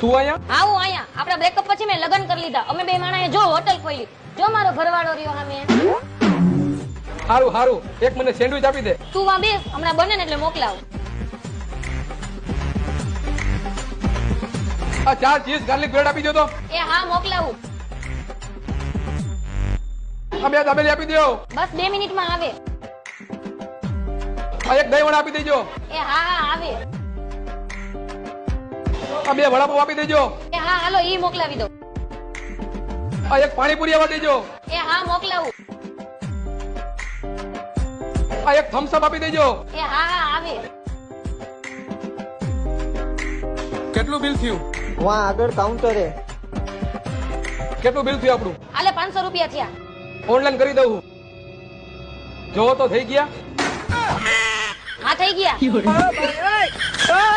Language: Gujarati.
તું અહીંયા આવું અહીંયા આપડા બ્રેકઅપ પછી મેં લગ્ન કરી લીધા. અમે બે માણાએ જો હોટલ ખોલી. જો મારો ઘરવાળો રહ્યો સામે. હારું હારું એક મને સેન્ડવિચ આપી દે. તું વા બેસ, હમણાં બને ને એટલે મોકલાવ. આ 4 ચીઝ ગાર્લિક બ્રેડ આપી દો તો. એ હા મોકલાવું. આ 2 દાબેલી આપી દો. બસ 2 મિનિટમાં આવે. આ એક દહીં વડા આપી દેજો. એ હા હા આવે. આ 2 વડાપાવ આપી દેજો. એ હા હાલો ઈ મોકલાવી દો. આ એક પાણીપુરી આપી દેજો. એ હા મોકલાવું. આ એક થમ્સ અપ આપી દેજો. એ હા હા આવે. કેટલું બિલ થયું? વहाँ આગળ કાઉન્ટરે કેટલું બિલ થયું આપણું? હાલે 500 રૂપિયા થયા. ઓનલાઈન કરી દઉં. જો તો થઈ ગયા. હા થઈ ગયા.